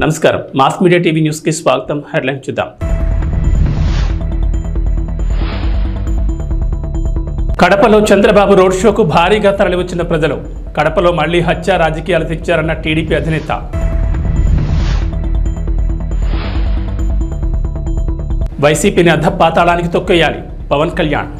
నమస్కారం mass media TV news కి స్వాగతం. హెడ్లైన్ చూద్దాం. కడపలో చంద్రబాబు రోడ్ షోకు భారీగా తరలివచ్చిన ప్రజలు. కడపలో మళ్లీ హత్య రాజకీయాలు తెచ్చారన్న టీడీపీ అధినేత. వైసీపీని అధపాతాళానికి తొక్కేయాలి పవన్ కళ్యాణ్.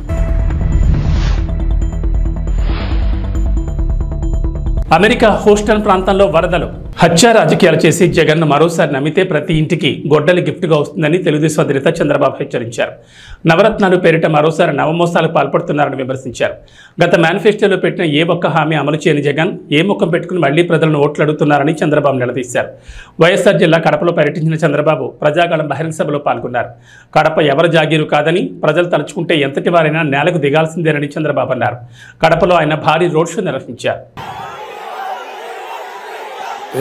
అమెరికా హూస్టన్ ప్రాంతంలో వరదలు. హత్య రాజకీయాలు చేసి జగన్ను మరోసారి నమ్మితే ప్రతి ఇంటికి గొడ్డలి గిఫ్ట్గా వస్తుందని తెలుగుదేశం అధినేత చంద్రబాబు హెచ్చరించారు. నవరత్నాలు పేరిట మరోసారి నవమోసాలకు పాల్పడుతున్నారని విమర్శించారు. గత మేనిఫెస్టోలో పెట్టిన ఏ ఒక్క హామీ అమలు చేయని జగన్ ఏ ముఖం పెట్టుకుని మళ్లీ ప్రజలను ఓట్లు అడుగుతున్నారని చంద్రబాబు నిలదీశారు. వైఎస్ఆర్ జిల్లా కడపలో పర్యటించిన చంద్రబాబు ప్రజాగళం బహిరంగ సభలో పాల్గొన్నారు. కడప ఎవరి జాగీరు కాదని ప్రజలు తలుచుకుంటే ఎంతటి వారైనా నేలకు దిగాల్సిందేనని చంద్రబాబు అన్నారు. కడపలో ఆయన భారీ రోడ్ షో నిర్వహించారు.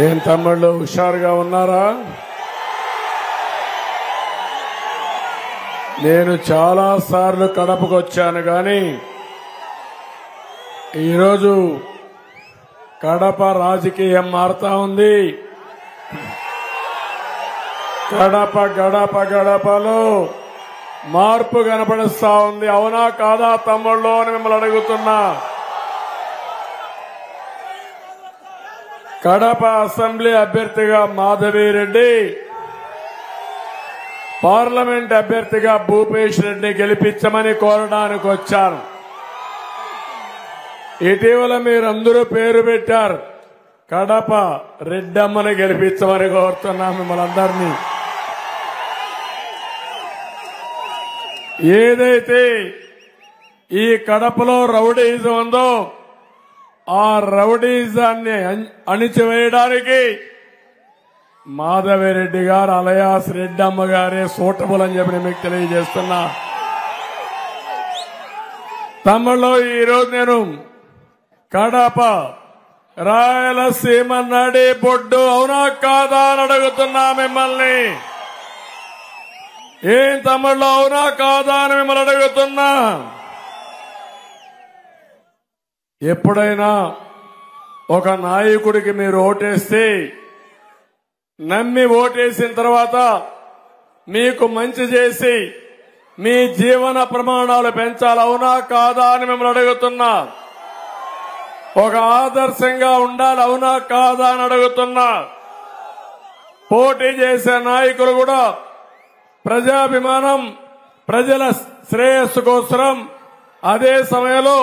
ఏం తమ్ముళ్ళు హుషారుగా ఉన్నారా? నేను చాలా సార్లు కడపకు వచ్చాను కానీ ఈరోజు కడప రాజకీయం మారుతా ఉంది. గడప గడప గడపలో మార్పు కనపడిస్తా ఉంది. అవునా కాదా తమ్ముళ్ళు అని మిమ్మల్ని అడుగుతున్నా. కడప అసెంబ్లీ అభ్యర్థిగా మాధవిరెడ్డి, పార్లమెంట్ అభ్యర్థిగా భూపేష్ రెడ్డి గెలిపించమని కోరడానికి వచ్చాను. ఇటీవల మీరందరూ పేరు పెట్టారు. కడప రెడ్డమ్మని గెలిపించమని కోరుతున్నా మిమ్మల్ని అందరినీ. ఏదైతే ఈ కడపలో రౌడీజం ఉందో ఆ రౌడీజాన్ని అణిచివేయడానికి మాధవిరెడ్డి గారు అలయాస్ రెడ్డమ్మ గారే సూటబుల్ అని చెప్పి మీకు తెలియజేస్తున్నా. తమ్ముళ్ళు ఈరోజు నేను కడప రాయలసీమ నడి బొడ్డు అవునా కాదా అని అడుగుతున్నా మిమ్మల్ని. ఏం తమ్ముళ్ళు అవునా కాదా అని మిమ్మల్ని అడుగుతున్నా. ఎప్పుడైనా ఒక నాయకుడికి మీరు ఓటేస్తే నమ్మి ఓటేసిన తర్వాత మీకు మంచి చేసి మీ జీవన ప్రమాణాలు పెంచాలి అవునా కాదా అని మిమ్మల్ని అడుగుతున్నా. ఒక ఆదర్శంగా ఉండాలి అవునా కాదా అని అడుగుతున్నా. పోటీ చేసే నాయకులు కూడా ప్రజాభిమానం, ప్రజల శ్రేయస్సు కోసం అదే సమయంలో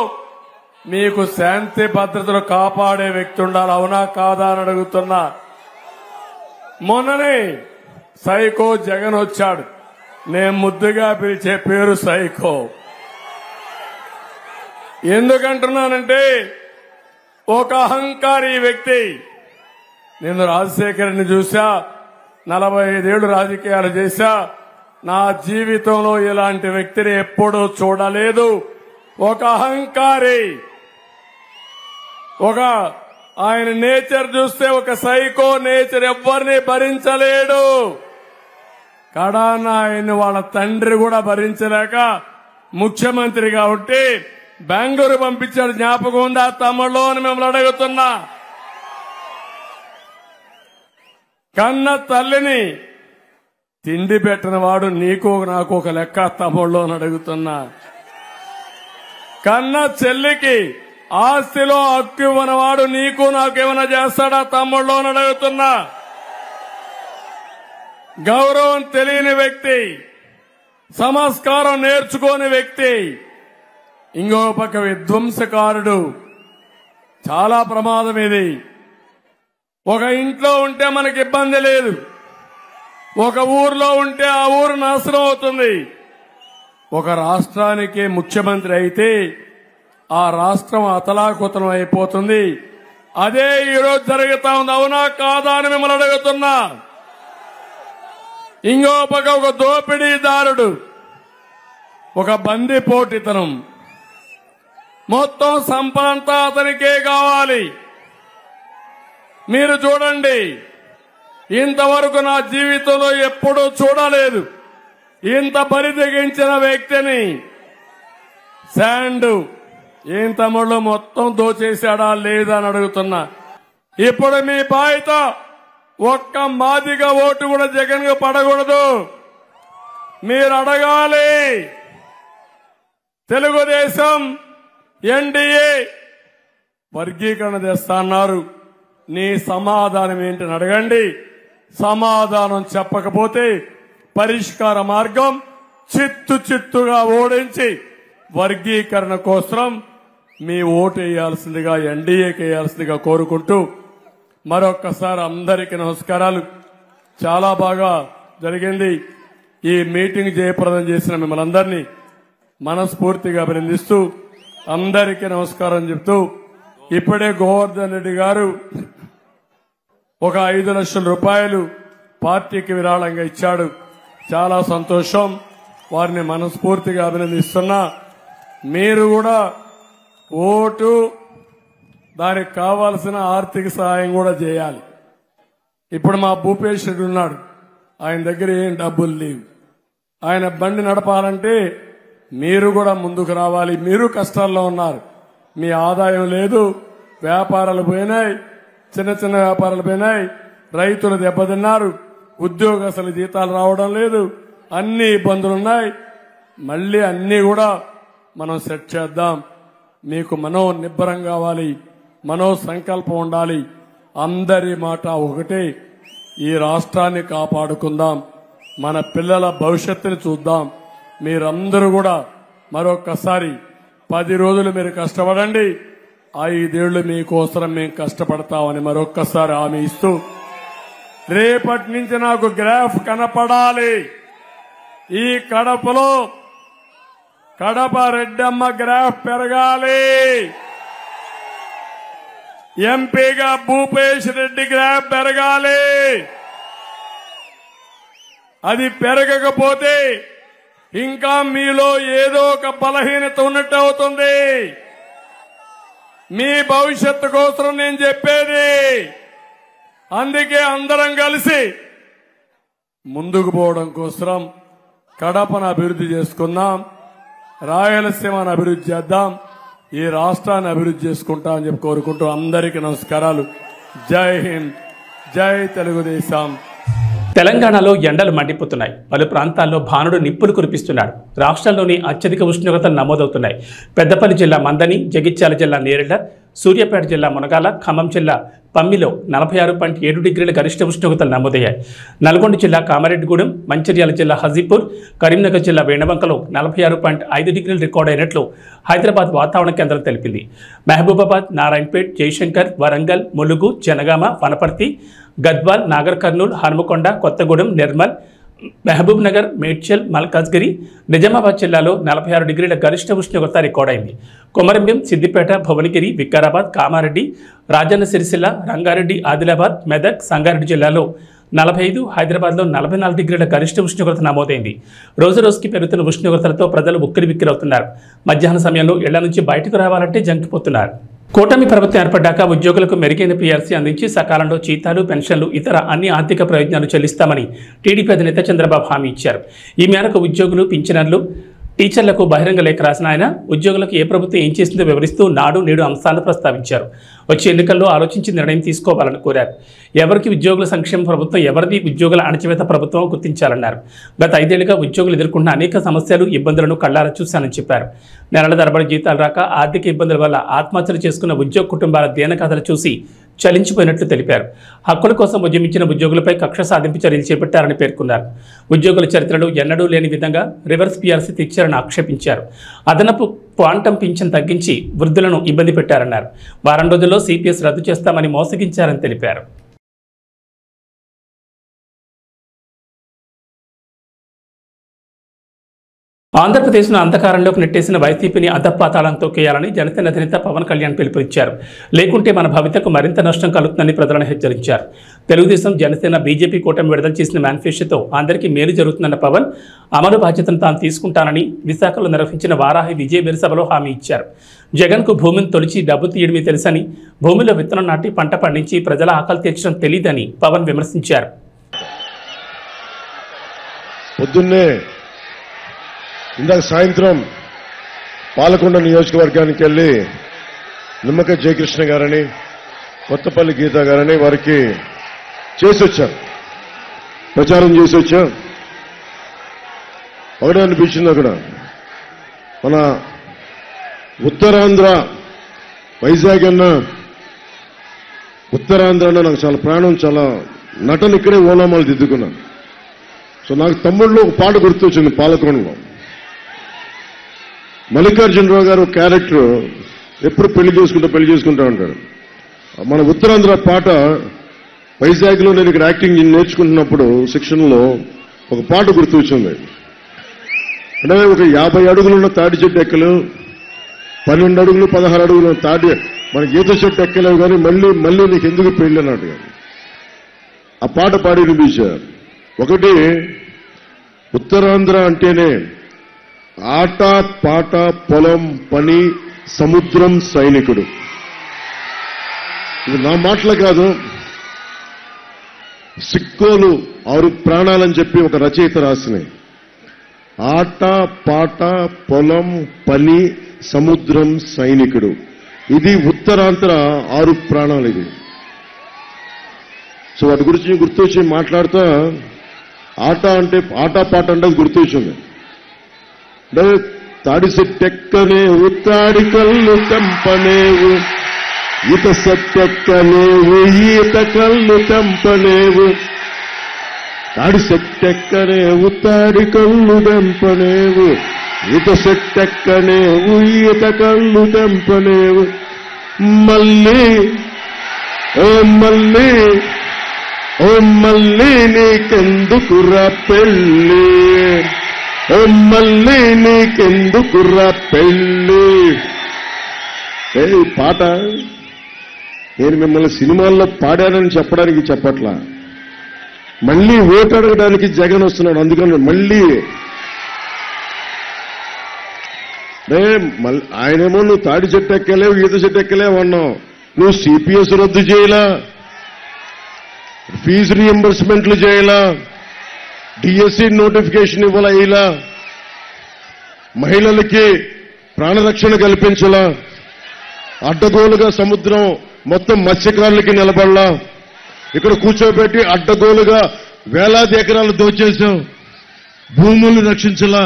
మీకు శాంతి భద్రతలు కాపాడే వ్యక్తి ఉండాలి అవునా కాదా అని అడుగుతున్నా. మొన్ననే సైకో జగన్ వచ్చాడు. నేను ముద్దుగా పిలిచే పేరు సైకో. ఎందుకంటున్నానంటే ఒక అహంకారి వ్యక్తి. నేను రాజశేఖర్ని చూసా, 45 ఏళ్లు రాజకీయాలు చేశా. నా జీవితంలో ఇలాంటి వ్యక్తిని ఎప్పుడూ చూడలేదు. ఒక అహంకారి, ఒక ఆయన నేచర్ చూస్తే ఒక సైకో నేచర్ ఎవ్వరిని భరించలేడు. కడాన ఆయన వాళ్ళ తండ్రి కూడా భరించలేక ముఖ్యమంత్రిగా ఉంటే బెంగళూరు పంపించాడు. జ్ఞాపకం ఉందా తమ్ముళ్ళు అని మిమ్మల్ని అడుగుతున్నా. కన్న తల్లిని తిండి పెట్టిన వాడు నీకు నాకు ఒక లెక్క తమ్ముళ్ళు అని అడుగుతున్నా. కన్న చెల్లికి ఆస్తిలో హక్కు ఇవ్వనవాడు నీకు నాకేమైనా చేస్తాడా తమ్ముళ్ళు అని అడుగుతున్నా. గౌరవం తెలియని వ్యక్తి, సంస్కారం నేర్చుకోని వ్యక్తి, ఇంకో పక్క విధ్వంసకారుడు. చాలా ప్రమాదం ఇది. ఒక ఇంట్లో ఉంటే మనకి ఇబ్బంది లేదు, ఒక ఊర్లో ఉంటే ఆ ఊరు నాశనం అవుతుంది. ఒక రాష్ట్రానికి ముఖ్యమంత్రి అయితే ఆ రాష్ట్రం అతలాకుతలం అయిపోతుంది. అదే ఈరోజు జరుగుతా ఉంది అవునా కాదా అని మిమ్మల్ని అడుగుతున్నా. ఇంకో పక్క ఒక దోపిడీదారుడు, ఒక బందిపోటుతనం, మొత్తం సంపదంతా అతనికే కావాలి. మీరు చూడండి, ఇంతవరకు నా జీవితంలో ఎప్పుడూ చూడలేదు ఇంత బరిదెగించిన వ్యక్తిని. శాండ్ ఏం తమ్ముళ్ళు మొత్తం దోచేశాడా లేదా అని అడుగుతున్నా. ఇప్పుడు మీ బాధ్యత ఒక్క మాదిగ ఓటు కూడా జగన్ కు పడకూడదు. మీరు అడగాలి. తెలుగుదేశం ఎన్డీఏ వర్గీకరణ చేస్తా అన్నారు. నీ సమాధానం ఏంటని అడగండి. సమాధానం చెప్పకపోతే పరిష్కార మార్గం చిత్తుగా ఓడించి వర్గీకరణ కోసం మీ ఓటు వేయాల్సిందిగా, ఎన్డీఏకి వేయాల్సిందిగా కోరుకుంటూ మరొక్కసారి అందరికీ నమస్కారాలు. చాలా బాగా జరిగింది. ఈ మీటింగ్ జయప్రదం చేసిన మిమ్మల్ని అందరినీ మనస్ఫూర్తిగా అభినందిస్తూ అందరికీ నమస్కారం చెప్తూ, ఇప్పుడే గోవర్ధన్ రెడ్డి గారు ఒక 5 లక్షల రూపాయలు పార్టీకి విరాళంగా ఇచ్చాడు. చాలా సంతోషం. వారిని మనస్ఫూర్తిగా అభినందిస్తున్నా. మీరు కూడా ఓటు, దానికి కావాల్సిన ఆర్థిక సహాయం కూడా చేయాలి. ఇప్పుడు మా భూపేష్ రెడ్డి ఉన్నాడు, ఆయన దగ్గర ఏం డబ్బులు లేవు. ఆయన బండి నడపాలంటే మీరు కూడా ముందుకు రావాలి. మీరు కష్టాల్లో ఉన్నారు, మీ ఆదాయం లేదు, వ్యాపారాలు పోయినాయి, చిన్న చిన్న వ్యాపారాలు పోయినాయి, రైతులు దెబ్బతిన్నారు, ఉద్యోగస్తుల జీతాలు రావడం లేదు, అన్ని ఇబ్బందులున్నాయి. మళ్లీ అన్ని కూడా మనం సెట్ చేద్దాం. మీకు మనో నిబ్బరం కావాలి, మనో సంకల్పం ఉండాలి. అందరి మాట ఒకటే, ఈ రాష్ట్రాన్ని కాపాడుకుందాం, మన పిల్లల భవిష్యత్తుని చూద్దాం. మీరందరూ కూడా మరొక్కసారి 10 రోజులు మీరు కష్టపడండి, 5 ఏళ్లు మీకోసం మేము కష్టపడతామని మరొక్కసారి హామీ ఇస్తూ, రేపటి నుంచి నాకు గ్రాఫ్ కనపడాలి. ఈ కడపలో కడప రెడ్డమ్మ గ్రాఫ్ పెరగాలి. ఎంపీగా భూపేష్ రెడ్డి గ్రాఫ్ పెరగాలి. అది పెరగకపోతే ఇంకా మీలో ఏదో ఒక బలహీనత ఉన్నట్టు అవుతుంది. మీ భవిష్యత్తు కోసం నేను చెప్పేది. అందుకే అందరం కలిసి ముందుకు పోవడం కోసం కడపను అభివృద్ధి చేసుకుందాం, రాయలసీమను అభివృద్ధి చేద్దాం, ఈ రాష్ట్రాన్ని అభివృద్ధి చేసుకుంటా అని చెప్పి కోరుకుంటూ అందరికీ నమస్కారాలు. జై హింద్, జై తెలుగుదేశం. తెలంగాణలో ఎండలు మండిపోతున్నాయి. పలు ప్రాంతాల్లో భానుడు నిప్పులు కురిపిస్తున్నాడు. రాష్ట్రంలోని అత్యధిక ఉష్ణోగ్రతలు నమోదవుతున్నాయి. పెద్దపల్లి జిల్లా మందని, జగిత్యాల జిల్లా నేరేళ్ల, సూర్యాపేట జిల్లా మునగాల, ఖమ్మం జిల్లా పమ్మిలో 46.7 డిగ్రీల గరిష్ట ఉష్ణోగ్రతలు నమోదయ్యాయి. నల్గొండ జిల్లా కామారెడ్డిగూడెం, మంచిర్యాల జిల్లా హజీపూర్, కరీంనగర్ జిల్లా వేణవంకలో 46.5 డిగ్రీలు రికార్డు అయినట్లు హైదరాబాద్ వాతావరణ కేంద్రం తెలిపింది. మహబూబాబాద్, నారాయణపేట్, జయశంకర్, వరంగల్, ములుగు, జనగామ, వనపర్తి, గద్వాల్, నాగర్ కర్నూల్, హనుమకొండ, కొత్తగూడెం, నిర్మల్, మహబూబ్ నగర్, మేడ్చల్, మల్కాజ్గిరి, నిజామాబాద్ జిల్లాలో 46 డిగ్రీల గరిష్ట ఉష్ణోగ్రత రికార్డైంది. కొమరంభీం, సిద్దిపేట, భువనగిరి, వికారాబాద్, కామారెడ్డి, రాజన్న సిరిసిల్ల, రంగారెడ్డి, ఆదిలాబాద్, మెదక్, సంగారెడ్డి జిల్లాలో 45, హైదరాబాద్లో 44 డిగ్రీల గరిష్ట ఉష్ణోగ్రత నమోదైంది. రోజురోజుకి పెరుగుతున్న ఉష్ణోగ్రతలతో ప్రజలు ఉక్కిరిబిక్కిరవుతున్నారు. మధ్యాహ్న సమయంలో ఇళ్ల నుంచి బయటకు రావాలంటే జంకిపోతున్నారు. కూటమి ప్రభుత్వం ఏర్పడ్డాక ఉద్యోగులకు మెరుగైన పీఆర్సీ అందించి సకాలంలో జీతాలు, పెన్షన్లు, ఇతర అన్ని ఆర్థిక ప్రయోజనాలు చెల్లిస్తామని టీడీపీ అధినేత చంద్రబాబు హామీ ఇచ్చారు. ఈ మేరకు ఉద్యోగులు, పింఛనర్లు, టీచర్లకు బహిరంగ లేఖ రాసిన ఆయన ఉద్యోగులకు ఏ ప్రభుత్వం ఏం చేసిందో వివరిస్తూ నాడు నేడు అంశాలను ప్రస్తావించారు. వచ్చే ఎన్నికల్లో ఆలోచించి నిర్ణయం తీసుకోవాలని కోరారు. ఎవరికి ఉద్యోగుల సంక్షేమ ప్రభుత్వం, ఎవరిది ఉద్యోగుల అణచివేత ప్రభుత్వం గుర్తించాలన్నారు. గత 5 ఏళ్లుగా ఉద్యోగులు ఎదుర్కొంటున్న అనేక సమస్యలు, ఇబ్బందులను కళ్లారా చూశానని చెప్పారు. నెలల తరబడి జీతాలు రాక, ఆర్థిక ఇబ్బందుల వల్ల ఆత్మహత్యలు చేసుకున్న ఉద్యోగ కుటుంబాల దీనకథలు చూసి చలించిపోయినట్లు తెలిపారు. హక్కుల కోసం ఉద్యమించిన ఉద్యోగులపై కక్ష సాధింపు చర్యలు చేపట్టారని పేర్కొన్నారు. ఉద్యోగుల చరిత్రలో ఎన్నడూ లేని విధంగా రివర్స్ పీఆర్సీ తెచ్చారని ఆక్షేపించారు. అదనపు క్వాంటం పింఛన్ తగ్గించి వృద్ధులను ఇబ్బంది పెట్టారన్నారు. వారం రోజుల్లో సిపిఎస్ రద్దు చేస్తామని మోసగించారని తెలిపారు. ఆంధ్రప్రదేశ్ను అంధకారంలోకి నెట్టేసిన వైసీపీని అధపాతాళం తొక్కేయాలని జనసేన అధినేత పవన్ కళ్యాణ్ పిలుపునిచ్చారు. లేకుంటే మన భవితకు మరింత నష్టం కలుగుతుందని ప్రజలను హెచ్చరించారు. తెలుగుదేశం, జనసేన, బీజేపీ కూటమి విడుదల చేసిన మేనిఫెస్టోతో అందరికీ మేలు జరుగుతుందన్న పవన్ అమలు బాధ్యతను తాను తీసుకుంటానని విశాఖలో నిర్వహించిన వారాహి విజయ సభలో హామీ ఇచ్చారు. జగన్కు భూమిని తొలిచి డబ్బు తీయడమే తెలుసని, భూమిలో విత్తనం నాటి పంట పండించి ప్రజల ఆకలి తీర్చడం తెలియదని పవన్ విమర్శించారు. ఇందాక సాయంత్రం పాలకొండ నియోజకవర్గానికి వెళ్లి నిమ్మక జయకృష్ణ గారని, కొత్తపల్లి గీత గారని వారికి చేసి వచ్చా, ప్రచారం చేసి వచ్చా. ఒకటే అనిపించింది అక్కడ, మన ఉత్తరాంధ్ర వైజాగ్ అన్న, ఉత్తరాంధ్ర అన్న నాకు చాలా ప్రాణం, చాలా నటన ఇక్కడే ఓనామాలు దిద్దుకున్నాను. సో నాకు తమ్ముళ్ళు ఒక పాట గుర్తొచ్చింది. పాలకొండలో మల్లికార్జునరావు గారు క్యారెక్టర్ ఎప్పుడు పెళ్లి చేసుకుంటా ఉంటాడు. మన ఉత్తరాంధ్ర పాట వైజాగ్లో నేను ఇక్కడ యాక్టింగ్ నేర్చుకుంటున్నప్పుడు శిక్షణలో ఒక పాట గుర్తొచ్చింది. అంటే ఒక 50 అడుగులున్న తాటి చెట్టు ఎక్కలు, 12 అడుగులు 16 అడుగులు తాటి మన ఈత చెట్టు ఎక్కలేవు, కానీ మళ్ళీ నీకు ఎందుకు పెళ్లి అన్నట్టు ఆ పాట పాడి వినిపించారు. ఒకటి, ఉత్తరాంధ్ర అంటేనే ఆట పాట పొలం పని సముద్రం సైనికుడు. ఇది నా మాటలు కాదు, సిక్కోలు 6 ప్రాణాలని చెప్పి ఒక రచయిత రాసినాయి. ఆట పాట పొలం పని సముద్రం సైనికుడు, ఇది ఉత్తరాంధ్ర 6 ప్రాణాలు. ఇది సో వాటి గురించి గుర్తొచ్చి మాట్లాడుతా, ఆట పాట అంటే గుర్తొచ్చింది. అంటే తాడి సెట్టెక్కనేవు, తాడి కళ్ళు తెంపనేవు, ఈత సెట్టెక్కనేవు, ఈత కళ్ళు తెంపనేవు, తాడి సెట్టెక్కనేవు, తాడి కళ్ళు తెంపనేవు, ఈత సెట్టెక్కనేవు, ఈత కళ్ళు తెంపనేవు, మళ్ళీ ఓ మళ్ళీ నీకెందుకురా పెళ్ళి, ఓ మళ్ళీ నీకెందుకురా పెళ్ళి. పాట నేను మిమ్మల్ని సినిమాల్లో పాడానని చెప్పడానికి చెప్పట్లా, మళ్ళీ ఓటు అడగడానికి జగన్ వస్తున్నాడు. అందుకని మళ్ళీ ఆయనేమో నువ్వు తాడి చెట్టు ఎక్కలేవు, ఈత చెట్టు ఎక్కలేవు అన్నావు. నువ్వు సిపిఎస్ రద్దు చేయలా, ఫీజు రీఎంబర్స్మెంట్లు చేయలా, డిఎస్సి నోటిఫికేషన్ ఇవ్వాలా, ఇలా మహిళలకి ప్రాణరక్షణ కల్పించలా, అడ్డగోలుగా సముద్రం మొత్తం మత్స్యకారులకి నిలబడలా, ఇక్కడ కూర్చోబెట్టి అడ్డగోలుగా వేలాది ఎకరాలు దోచేశాం, భూముల్ని రక్షించలా.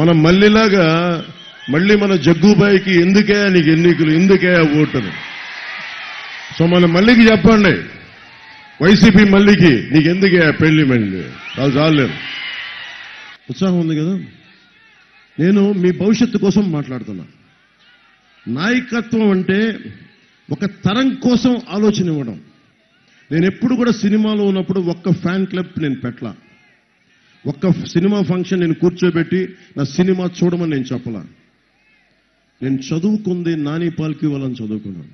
మనం మళ్ళీలాగా మళ్ళీ మన జగ్గుబాయికి ఎందుకే నీకు ఎన్నికలు, ఎందుకే ఓటును. సో మన మళ్ళీకి చెప్పండి, వైసీపీ మళ్ళీకి నీకెందుకే పెళ్లి, మళ్ళీ వాళ్ళు చాలేరు. ఉత్సాహం ఉంది కదా. నేను మీ భవిష్యత్తు కోసం మాట్లాడుతున్నా. నాయకత్వం అంటే ఒక తరం కోసం ఆలోచన ఇవ్వడం. నేను ఎప్పుడు కూడా సినిమాలో ఉన్నప్పుడు ఒక్క ఫ్యాన్ క్లబ్ నేను పెట్టలా, ఒక్క సినిమా ఫంక్షన్ నేను కూర్చోబెట్టి నా సినిమా చూడమని నేను చెప్పలా. నేను చదువుకుంది నాని పాల్కి వాళ్ళని చదువుకున్నాను.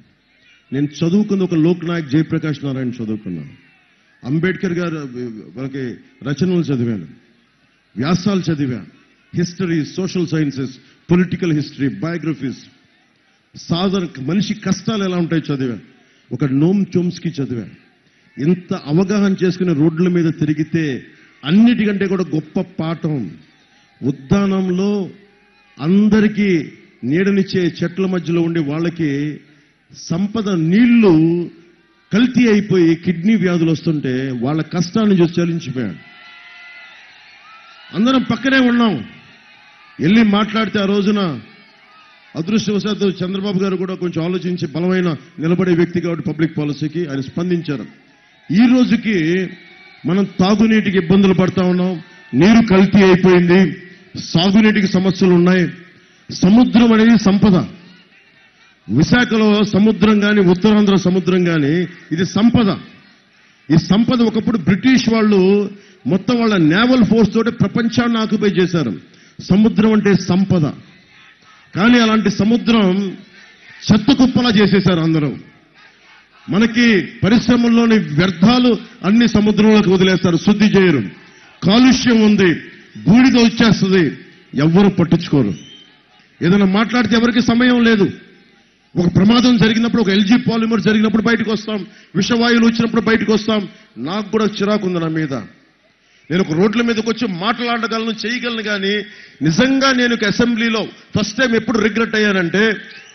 నేను చదువుకుంది ఒక లోక్నాయక్ జయప్రకాష్ నారాయణ చదువుకున్నాను. అంబేద్కర్ గారు మనకి రచనలు చదివాను, వ్యాసాలు చదివాను, history, social sciences, political history, biographies, సాధారణ మనిషి కష్టాలు ఎలా ఉంటాయో చదివాను. ఒక నోమ్ చోమ్స్కీ చదివాను. ఇంత అవగాహన చేసుకుని రోడ్ల మీద తిరిగితే అన్నిటికంటే కూడా గొప్ప పాఠం, ఉద్యానంలో అందరికీ నీడనిచ్చే చెట్ల మధ్యలో ఉండి వాళ్ళకి సంపద నీళ్లు కల్తీ అయిపోయి కిడ్నీ వ్యాధులు వస్తుంటే వాళ్ళ కష్టాన్ని చూసి చలించిపోయాడు. అందరం పక్కనే ఉన్నాం, వెళ్ళి మాట్లాడితే ఆ రోజున అదృష్టవశాత్తు చంద్రబాబు గారు కూడా కొంచెం ఆలోచించి బలమైన నిలబడే వ్యక్తి కాబట్టి పబ్లిక్ పాలసీకి ఆయన స్పందించారు. ఈ రోజుకి మనం తాగునీటికి ఇబ్బందులు పడతా ఉన్నాం, నీరు కల్తీ అయిపోయింది, సాగునీటికి సమస్యలు ఉన్నాయి. సముద్రం అనేది సంపద. విశాఖలో సముద్రం కానీ ఉత్తరాంధ్ర సముద్రం కానీ ఇది సంపద. ఈ సంపద ఒకప్పుడు బ్రిటిష్ వాళ్ళు మొత్తం వాళ్ళ నేవల్ ఫోర్స్ తోటి ప్రపంచాన్ని ఆక్యుపై చేశారు. సముద్రం అంటే సంపద. కానీ అలాంటి సముద్రం చెత్త కుప్పలా చేసేశారు అందరూ. మనకి పరిశ్రమల్లోని వ్యర్థాలు అన్ని సముద్రంలోకి వదిలేస్తారు, శుద్ధి చేయరు. కాలుష్యం ఉంది, బూడిద వచ్చేస్తుంది, ఎవ్వరూ పట్టించుకోరు. ఏదైనా మాట్లాడితే ఎవరికి సమయం లేదు. ఒక ప్రమాదం జరిగినప్పుడు, ఒక ఎల్జీ పాలిమర్ జరిగినప్పుడు బయటకు వస్తాం, విషవాయువులు వచ్చినప్పుడు బయటకు వస్తాం. నాకు కూడా చిరాకు ఉంది నా మీద. నేను ఒక రోడ్ల మీదకి వచ్చి మాట్లాడగలను, చేయగలను. కానీ నిజంగా నేను అసెంబ్లీలో ఫస్ట్ టైం ఎప్పుడు రిగ్రెట్ అయ్యానంటే,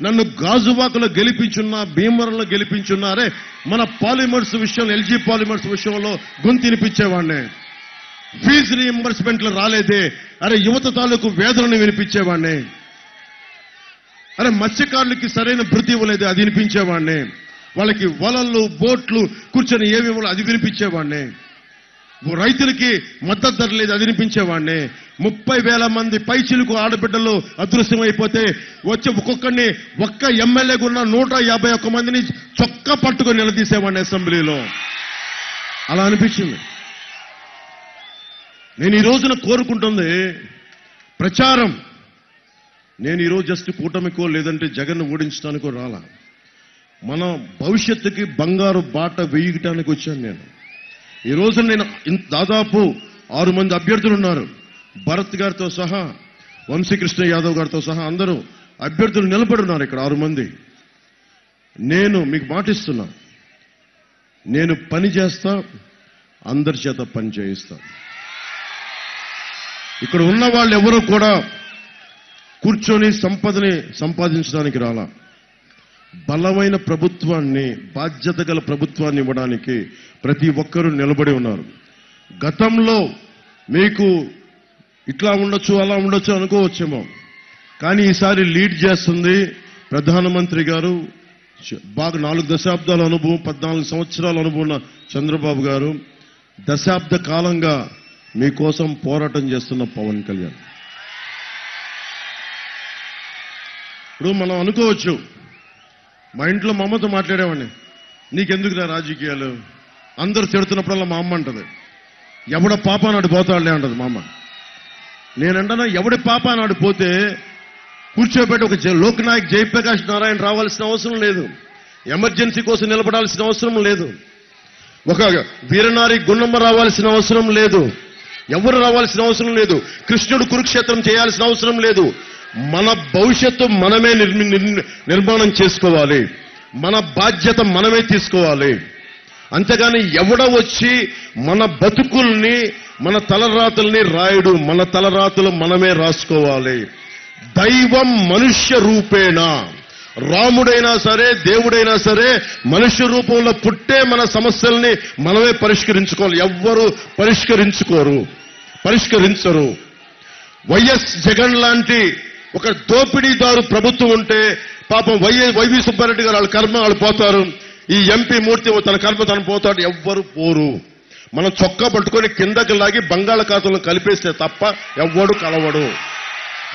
నన్ను గాజువాకలో గెలిపించున్నా, భీమవరంలో గెలిపించున్నారే, మన పాలిమర్స్ విషయంలో, ఎల్జీ పాలిమర్స్ విషయంలో గొంతినిపించేవాడిని. ఫీజు రీఎంబర్స్మెంట్లు రాలేదే, అరే యువత తాలూకు వేదనని వినిపించేవాడిని. అరే మత్స్యకారులకి సరైన భృతి ఇవ్వలేదు, అది వినిపించేవాడిని. వాళ్ళకి వలలు, బోట్లు కూర్చొని ఏమి ఇవ్వాలి, అది వినిపించేవాడిని. రైతులకి మద్దతు ధర లేదు, అది వినిపించేవాడిని. 30,000 మంది పైచిలకు ఆడబిడ్డలు అదృశ్యమైపోతే వచ్చి ఒక్కొక్కరిని ఒక్క ఎమ్మెల్యేగా ఉన్న 151 మందిని చొక్కా పట్టుకొని నిలదీసేవాడిని అసెంబ్లీలో. అలా అనిపించింది. నేను ఈ రోజున కోరుకుంటుంది ప్రచారం. నేను ఈరోజు జస్ట్ కూటమికో లేదంటే జగన్ ఓడించడానికో రాలా. మన భవిష్యత్తుకి బంగారు బాట వేయటానికి వచ్చాను నేను. ఈ రోజు నేను దాదాపు 6 మంది అభ్యర్థులు ఉన్నారు. భరత్ గారితో సహా, వంశీకృష్ణ యాదవ్ గారితో సహా అందరూ అభ్యర్థులు నిలబడి ఉన్నారు ఇక్కడ 6 మంది. నేను మీకు మాటిస్తున్నా, నేను పని చేస్తా, అందరి చేత పని చేయిస్తా. ఇక్కడ ఉన్న వాళ్ళు ఎవరూ కూడా కూర్చొని సంపదని సంపాదించడానికి రాలా. బలమైన ప్రభుత్వాన్ని, బాధ్యత గల ప్రభుత్వాన్ని ఇవ్వడానికి ప్రతి ఒక్కరూ నిలబడి ఉన్నారు. గతంలో మీకు ఇట్లా ఉండొచ్చు, అలా ఉండొచ్చు అనుకోవచ్చేమో, కానీ ఈసారి లీడ్ చేస్తుంది ప్రధానమంత్రి గారు. బాగా 4 దశాబ్దాల అనుభవం, 14 సంవత్సరాల అనుభవం ఉన్న చంద్రబాబు గారు, దశాబ్ద కాలంగా మీకోసం పోరాటం చేస్తున్న పవన్ కళ్యాణ్. ఇప్పుడు మనం అనుకోవచ్చు, మా ఇంట్లో మా అమ్మతో మాట్లాడేవాడిని, నీకెందుకురా రాజకీయాలు, అందరూ తిడుతున్నప్పుడల్లా మా అమ్మ అంటది, ఎవడ పాప నాడు పోతాడులే అంటది మా అమ్మ. నేనంటన్నా, ఎవడి పాప నాడు పోతే కూర్చోబెట్టి ఒక లోక్నాయక్ జయప్రకాష్ నారాయణ రావాల్సిన అవసరం లేదు, ఎమర్జెన్సీ కోసం నిలబడాల్సిన అవసరం లేదు, ఒక వీరనారి గున్నమ్మ రావాల్సిన అవసరం లేదు, ఎవరు రావాల్సిన అవసరం లేదు, కృష్ణుడు కురుక్షేత్రం చేయాల్సిన అవసరం లేదు. మన భవిష్యత్తు మనమే నిర్మాణం చేసుకోవాలి. మన బాధ్యత మనమే తీసుకోవాలి. అంతేగాని ఎవడ వచ్చి మన బతుకుల్ని, మన తలరాతుల్ని రాయుడు. మన తలరాతులు మనమే రాసుకోవాలి. దైవం మనుష్య రూపేణ, రాముడైనా సరే, దేవుడైనా సరే మనుష్య రూపంలో పుట్టే మన సమస్యల్ని మనమే పరిష్కరించుకోవాలి. ఎవ్వరూ పరిష్కరించరు. వైఎస్ జగన్ లాంటి ఒక దోపిడీదారు ప్రభుత్వం ఉంటే పాపం వైవి సుబ్బారెడ్డి గారు వాళ్ళ కర్మ వాళ్ళు పోతారు. ఈ ఎంపీ మూర్తి తన కర్మ తను పోతాడు. ఎవ్వరు పోరు. మనం చొక్కా పట్టుకొని కిందకి లాగి బంగాళాఖాతంలో కలిపేస్తే తప్ప ఎవ్వడు కలవడు.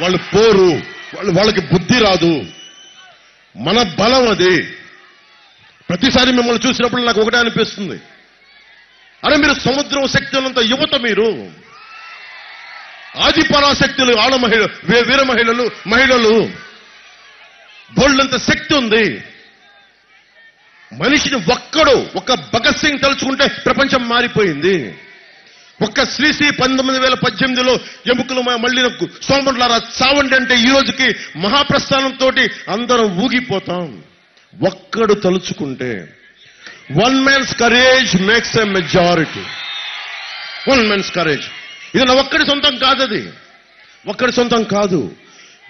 వాళ్ళు పోరు. వాళ్ళకి బుద్ధి రాదు. మన బలం అది. ప్రతిసారి మిమ్మల్ని చూసినప్పుడు నాకు ఒకటే అనిపిస్తుంది, అరే మీరు సముద్రం శక్తులంత యువత, మీరు ఆది పరాశక్తులు, వీర మహిళలు బోల్డంత శక్తి ఉంది. మనిషిని ఒక్క భగత్ సింగ్ తలుచుకుంటే ప్రపంచం మారిపోయింది. ఒక్క శ్రీశ్రీ 1918లో ఎముకలు మళ్ళీ సోమరులారా చావండి అంటే ఈ రోజుకి మహాప్రస్థానంతో అందరం ఊగిపోతాం. ఒక్కడు తలుచుకుంటే. One man's courage makes a majority. One man's courage. ఇది నా ఒక్కడి సొంతం కాదు. అది ఒక్కడి సొంతం కాదు.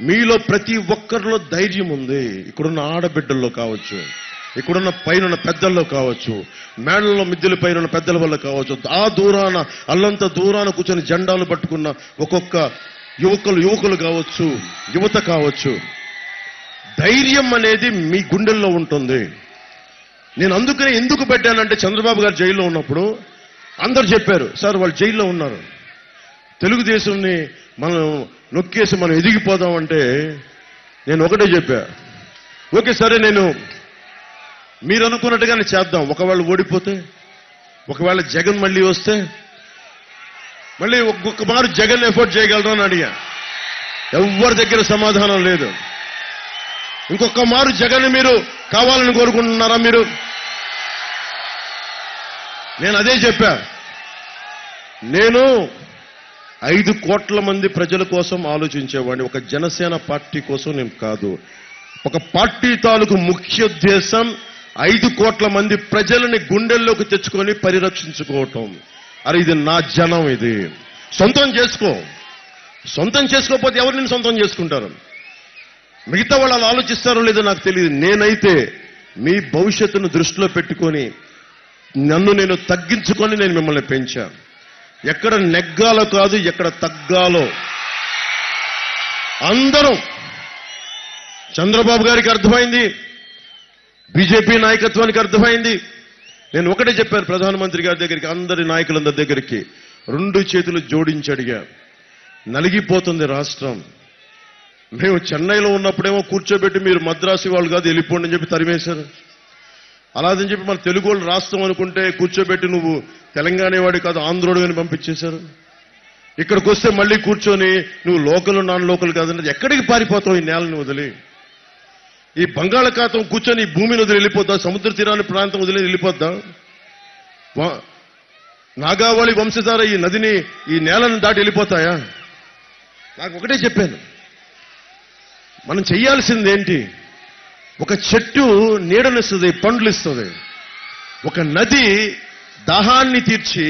మీలో ప్రతి ఒక్కరిలో ధైర్యం ఉంది. ఇక్కడున్న ఆడబిడ్డల్లో కావచ్చు, ఇక్కడున్న పైన పెద్దల్లో కావచ్చు, మేడల్లో మిద్దెల పైన పెద్దల వల్ల కావచ్చు, ఆ దూరాన అల్లంత దూరాన కూర్చొని జెండాలు పట్టుకున్న ఒక్కొక్క యువకులు కావచ్చు, యువత కావచ్చు. ధైర్యం అనేది మీ గుండెల్లో ఉంటుంది. నేను అందుకనే ఎందుకు పెట్టానంటే, చంద్రబాబు గారు జైల్లో ఉన్నప్పుడు అందరూ చెప్పారు, సార్ వాళ్ళు జైల్లో ఉన్నారు, తెలుగుదేశాన్ని మనం నొక్కేసి మనం ఎదిగిపోదామంటే నేను ఒకటే చెప్పా, ఓకే సరే నేను మీరు అనుకున్నట్టుగానే చేద్దాం. ఒకవేళ ఓడిపోతే, ఒకవేళ జగన్ మళ్ళీ వస్తే మళ్ళీ ఒక్కొక్క మారు జగన్ ఎఫోర్డ్ చేయగలరా అని అడిగా. ఎవరి దగ్గర సమాధానం లేదు. ఇంకొక మారు జగన్ మీరు కావాలని కోరుకుంటున్నారా మీరు? నేను అదే చెప్పా. నేను 5 కోట్ల మంది ప్రజల కోసం ఆలోచించేవాడిని. ఒక జనసేన పార్టీ కోసం నేను కాదు. ఒక పార్టీ తాలూకు ముఖ్యోద్దేశం 5 కోట్ల మంది ప్రజలని గుండెల్లోకి తెచ్చుకొని పరిరక్షించుకోవటం. అరే ఇది నా జనం, ఇది సొంతం చేసుకో. సొంతం చేసుకోకపోతే ఎవరు నేను సొంతం చేసుకుంటారు? మిగతా వాళ్ళు అలా ఆలోచిస్తారో లేదో నాకు తెలియదు. నేనైతే మీ భవిష్యత్తును దృష్టిలో పెట్టుకొని నన్ను నేను తగ్గించుకొని నేను మిమ్మల్ని పెంచాను. ఎక్కడ నెగ్గాలో కాదు, ఎక్కడ తగ్గాలో. అందరూ చంద్రబాబు గారికి అర్థమైంది, బీజేపీ నాయకత్వానికి అర్థమైంది. నేను ఒకటే చెప్పాను ప్రధానమంత్రి గారి దగ్గరికి, అందరి నాయకులందరి దగ్గరికి 2 చేతులు జోడించి అడిగా, నలిగిపోతుంది రాష్ట్రం. మేము చెన్నైలో ఉన్నప్పుడేమో కూర్చోబెట్టి మీరు మద్రాసు వాళ్ళు కాదు వెళ్ళిపోండి అని చెప్పి తరిమేశారు. అలాదని చెప్పి మన తెలుగు వాళ్ళు రాష్ట్రం అనుకుంటే కూర్చోబెట్టి నువ్వు తెలంగాణ వాడి కాదు ఆంధ్రోడు అని పంపించేశారు. ఇక్కడికి వస్తే మళ్ళీ కూర్చొని నువ్వు లోకల్ నాన్ లోకల్ కాదంటే ఎక్కడికి పారిపోతావు? ఈ నేలని వదిలి, ఈ బంగాళాఖాతం కూర్చొని ఈ భూమిని వదిలి వెళ్ళిపోద్దా? సముద్ర తీరాన్ని ప్రాంతం వదిలి వెళ్ళిపోద్దా? నాగావళి వంశధార ఈ నదిని, ఈ నేలను దాటి వెళ్ళిపోతాయా? నాకు ఒకటే చెప్పాను, మనం చెయ్యాల్సింది ఏంటి? ఒక చెట్టు నీడనిస్తుంది, పండ్లు ఇస్తుంది. ఒక నది దాహాన్ని తీర్చి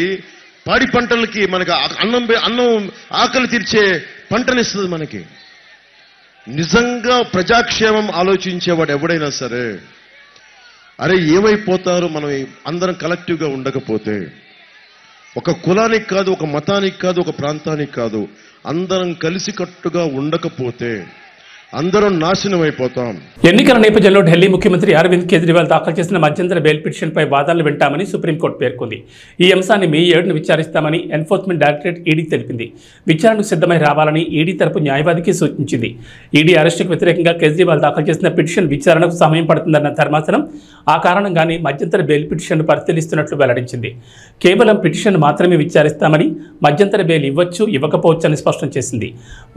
పాడి పంటలకి మనకి అన్నం ఆకలి తీర్చే పంటనిస్తుంది మనకి. నిజంగా ప్రజాక్షేమం ఆలోచించేవాడు ఎవడైనా సరే, అరే ఏమైపోతారు మనం అందరం కలెక్టివ్గా ఉండకపోతే? ఒక కులానికి కాదు, ఒక మతానికి కాదు, ఒక ప్రాంతానికి కాదు, అందరం కలిసికట్టుగా ఉండకపోతే అందరం నాశనం అయిపోతాం. ఎన్నికల నేపథ్యంలో ఢిల్లీ ముఖ్యమంత్రి అరవింద్ కేజ్రీవాల్ దాఖలు చేసిన మధ్యంతర బెయిల్ పిటిషన్పై వాదనలు వింటామని సుప్రీంకోర్టు పేర్కొంది. ఈ అంశాన్ని మే 7న విచారిస్తామని ఎన్ఫోర్స్మెంట్ డైరెక్టరేట్ ఈడీ తెలిపింది. విచారణకు సిద్ధమై రావాలని ఈడీ తరపు న్యాయవాదికి సూచించింది. ఈడీ అరెస్టుకు వ్యతిరేకంగా కేజ్రీవాల్ దాఖలు చేసిన పిటిషన్ విచారణకు సమయం పడుతుందన్న ధర్మాసనం ఆ కారణంగానే మధ్యంతర బెయిల్ పిటిషన్ను పరిశీలిస్తున్నట్లు వెల్లడించింది. కేవలం పిటిషన్ మాత్రమే విచారిస్తామని, మధ్యంతర బెయిల్ ఇవ్వచ్చు ఇవ్వకపోవచ్చు అని స్పష్టం చేసింది.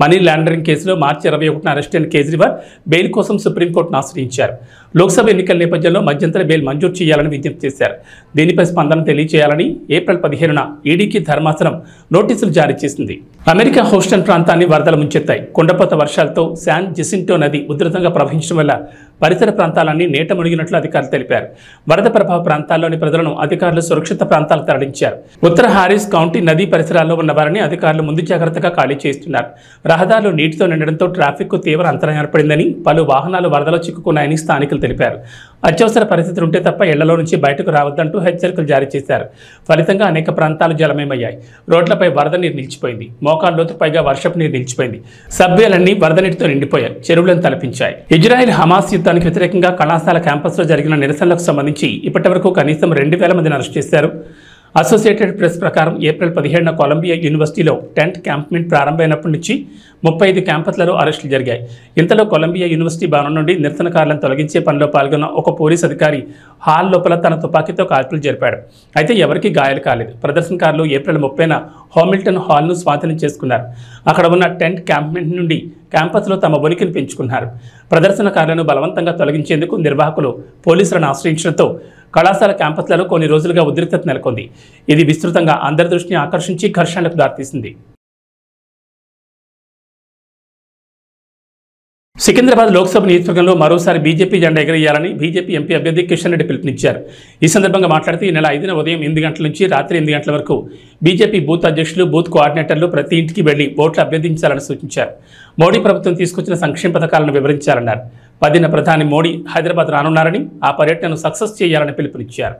మనీ లాండరింగ్ కేసులో మార్చి 21న అరెస్ట్ అయిన కేజ్రీవాల్ బెయిల్ కోసం సుప్రీంకోర్టును ఆశ్రయించారు. లోక్సభ ఎన్నికల నేపథ్యంలో మధ్యంతర బెయిల్ మంజూరు చేయాలని విజ్ఞప్తి చేశారు. దీనిపై స్పందన తెలియజేయాలని ఏప్రిల్ 15న ఈడీకి ధర్మాసనం నోటీసులు జారీ చేసింది. అమెరికా హూస్టన్ ప్రాంతాన్ని వరదలు ముంచెత్తాయి. కుండపోత వర్షాలతో శాన్ జెసింటో నది ఉధృతంగా ప్రవహించడం వల్ల పరిసర ప్రాంతాలన్నీ నీట మునిగినట్లు అధికారులు తెలిపారు. వరద ప్రభావ ప్రాంతాల్లోని ప్రజలను అధికారులు సురక్షిత ప్రాంతాలకు తరలించారు. ఉత్తర హారిస్ కౌంటీ నదీ పరిసరాల్లో ఉన్న వారిని అధికారులు ముందు జాగ్రత్తగా ఖాళీ చేస్తున్నారు. రహదారులు నీటితో నిండడంతో ట్రాఫిక్ కు తీవ్ర అంతరాయం ఏర్పడిందని, పలు వాహనాలు వరదలో చిక్కుకున్నాయని స్థానికులు తెలిపారు. అత్యవసర పరిస్థితులు ఉంటే తప్ప ఇళ్లలో నుంచి బయటకు రావద్దంటూ హెచ్చరికలు జారీ చేశారు. ఫలితంగా అనేక ప్రాంతాలు జలమయమయ్యాయి. రోడ్లపై వరద నీరు నిలిచిపోయింది. మోకాళ్ళ లోతు పైగా వర్షపు నీరు నిలిచిపోయింది. సబ్వేలన్నీ వరద నీటితో నిండిపోయాయి. చెరువులను తలపించాయి. ఇజ్రాయెల్ హమాస్ యుద్ధానికి వ్యతిరేకంగా కళాశాల క్యాంపస్లో జరిగిన నిరసనలకు సంబంధించి ఇప్పటివరకు కనీసం 2000 మందిని అరెస్ట్ చేశారు. అసోసియేటెడ్ ప్రెస్ ప్రకారం ఏప్రిల్ 17న కొలంబియా యూనివర్సిటీలో టెంట్ క్యాంప్మెంట్ ప్రారంభమైనప్పటి నుంచి 35 క్యాంపస్లలో అరెస్టులు జరిగాయి. ఇంతలో కొలంబియా యూనివర్సిటీ భవనం నుండి నిరసనకారులను తొలగించే పనిలో పాల్గొన్న ఒక పోలీస్ అధికారి హాల్ లోపల తన తుపాకీతో కాల్పులు జరిపాడు. అయితే ఎవరికీ గాయాలు కాలేదు. ప్రదర్శనకారులు ఏప్రిల్ 30న హామిల్టన్ హాల్ను స్వాధీనం చేసుకున్నారు. అక్కడ ఉన్న టెంట్ క్యాంప్మెంట్ నుండి క్యాంపస్లో తమ ఉనికిని పెంచుకున్నారు. ప్రదర్శనకారులను బలవంతంగా తొలగించేందుకు నిర్వాహకులు పోలీసులను ఆశ్రయించడంతో కళాశాల క్యాంపస్లలో కొన్ని రోజులుగా ఉద్రిక్తత నెలకొంది. ఇది విస్తృతంగా అందరి దృష్టిని ఆకర్షించి ఘర్షణలకు దారితీసింది. సికింద్రాబాద్ లోక్సభ నియోజకవర్గంలో మరోసారి బీజేపీ జెండా ఎగరేయాలని బీజేపీ ఎంపీ అభ్యర్థి కిషన్ రెడ్డి పిలుపునిచ్చారు. ఈ సందర్భంగా మాట్లాడుతూ ఈ నెల 5న ఉదయం 8 గంటల నుంచి రాత్రి 8 గంటల వరకు బీజేపీ బూత్ అధ్యక్షులు, బూత్ కోఆర్డినేటర్లు ప్రతి ఇంటికి వెళ్లి ఓట్లు అభ్యర్థించాలని సూచించారు. మోడీ ప్రభుత్వం తీసుకొచ్చిన సంక్షేమ పథకాలను వివరించాలన్నారు. 10న ప్రధాని మోడీ హైదరాబాద్ రానున్నారని, ఆ పర్యటనను సక్సెస్ చేయాలని పిలుపునిచ్చారు.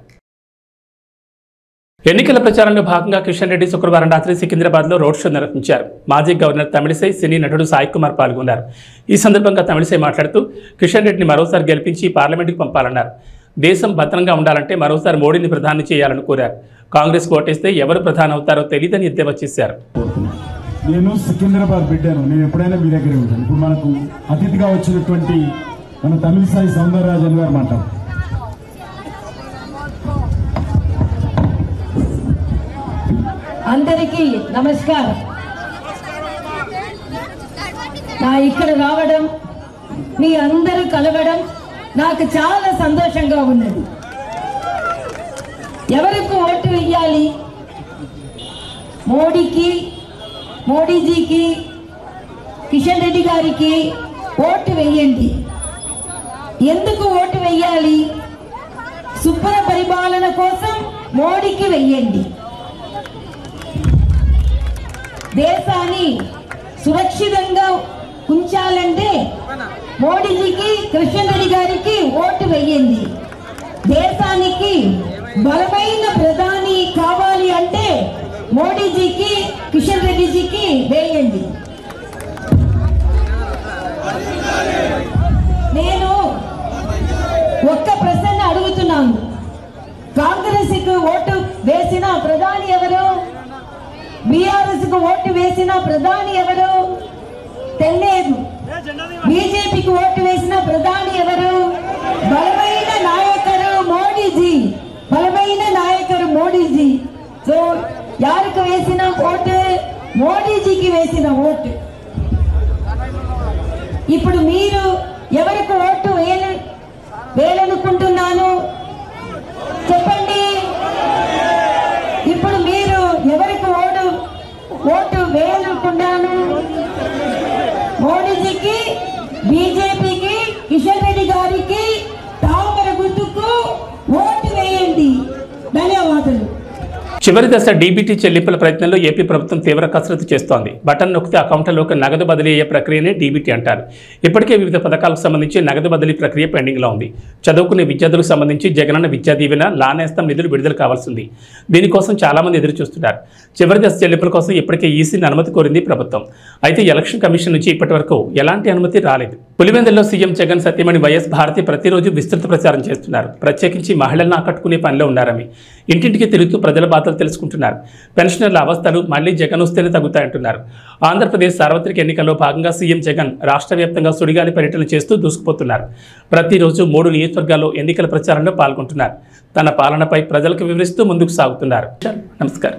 ఎన్నికల ప్రచారంలో భాగంగా కిషన్ రెడ్డి శుక్రవారం రాత్రి సికింద్రాబాద్లో రోడ్ షో నిర్వహించారు. మాజీ గవర్నర్ తమిళిసై, సినీ నటుడు సాయి కుమార్ పాల్గొన్నారు. ఈ సందర్భంగా తమిళిసై మాట్లాడుతూ కిషన్ రెడ్డిని మరోసారి గెలిపించి పార్లమెంటుకు పంపాలన్నారు. దేశం భద్రంగా ఉండాలంటే మరోసారి మోడీని ప్రధాని చేయాలని కోరారు. కాంగ్రెస్ ఓటేస్తే ఎవరు ప్రధాని అవుతారో తెలియదని ఎద్దేవా చేశారు. నేను సికింద్రాబాద్ బిడ్డాను, నేను ఎప్పుడైనా మీ దగ్గరే ఉంటాను. ఇప్పుడు మనకు అతిథిగా వచ్చినటువంటి మన తమిళిసై సౌందరరాజన్ గారు మాట్లాడారు. అందరికీ నమస్కారం. నా ఇక్కడ రావడం, మీ అందరూ కలవడం నాకు చాలా సంతోషంగా ఉన్నది. ఎవరికి ఓటు వేయాలి? మోడీకి, మోడీజీకి, కిషన్ రెడ్డి గారికి ఓటు వేయండి. ఎందుకు ఓటు వేయాలి? శుభ్ర పరిపాలన కోసం మోడీకి వేయండి. దేశాన్ని సురక్షితంగా ఉంచాలంటే మోడీజీకి కిషన్ రెడ్డి గారికి ఓటు వేయండి. దేశానికి బలమైన ప్రధాని కావాలి అంటే మోడీజీకి కిషన్ రెడ్డిజీకి వేయండి. నేను ఒక్క ప్రశ్న అడుగుతున్నాను. కాంగ్రెస్ కు ఓటు వేసిన ప్రధాని ఎవరు? బీఆర్ఎస్ కు ఓటు వేసిన ప్రధాని ఎవరు? తెలియదు. బీజేపీకి ఓటు వేసిన ప్రధాని ఎవరు? బలమైన నాయకుడు మోడీజీ. బలమైన నాయకుడు మోడీజీ. సో యారికి వేసిన ఓటు? మోడీజీకి వేసిన ఓటు. ఇప్పుడు మీరు ఎవరికి ఓటు వేయాలనుకుంటున్నాను చెప్పండి. ఇప్పుడు మీరు ఎవరికి ఓటు వేయాలనుకున్నాను? మోడీజీకి, బీజేపీకి, కిషన్ రెడ్డి గారికి, తామర గుర్తుకు ఓటు వేయండి. ధన్యవాదాలు. చివరి దశ డీబీటీ చెల్లింపుల ప్రయత్నంలో ఏపీ ప్రభుత్వం తీవ్ర కసరత్తు చేస్తోంది. బటన్ నొక్కితే అకౌంట్లలోకి నగదు బదిలీ అయ్యే ప్రక్రియనే డీబీటీ అంటారు. ఇప్పటికే వివిధ పథకాలకు సంబంధించి నగదు బదిలీ ప్రక్రియ పెండింగ్లో ఉంది. చదువుకునే విద్యార్థులకు సంబంధించి జగనన్న విద్యా దీవెన, లానేస్తం నిధులు విడుదల కావాల్సింది. దీనికోసం చాలామంది ఎదురు చూస్తున్నారు. చివరి దశ చెల్లింపుల కోసం ఇప్పటికే ఈసీని అనుమతి కోరింది ప్రభుత్వం. అయితే ఎలక్షన్ కమిషన్ నుంచి ఇప్పటి వరకు ఎలాంటి అనుమతి రాలేదు. పులివెందుల్లో సీఎం జగన్ సతీమణి వైఎస్ భారతి ప్రతిరోజు విస్తృత ప్రచారం చేస్తున్నారు. ప్రత్యేకించి మహిళలను ఆకట్టుకునే పనిలో ఉన్నారని ఇంటింటికి తిరుగుతూ ప్రజల బాధలు తెలుసుకుంటున్నారు. పెన్షనర్ల అవస్థలు మళ్లీ జగన్ వస్తేనే తగ్గుతాయంటున్నారు. ఆంధ్రప్రదేశ్ సార్వత్రిక ఎన్నికల్లో భాగంగా సీఎం జగన్ రాష్ట్ర వ్యాప్తంగా సుడిగాలి పర్యటన చేస్తూ దూసుకుపోతున్నారు. ప్రతిరోజు 3 నియోజకవర్గాల్లో ఎన్నికల ప్రచారంలో పాల్గొంటున్నారు. తన పాలనపై ప్రజలకు వివరిస్తూ ముందుకు సాగుతున్నారు. నమస్కారం.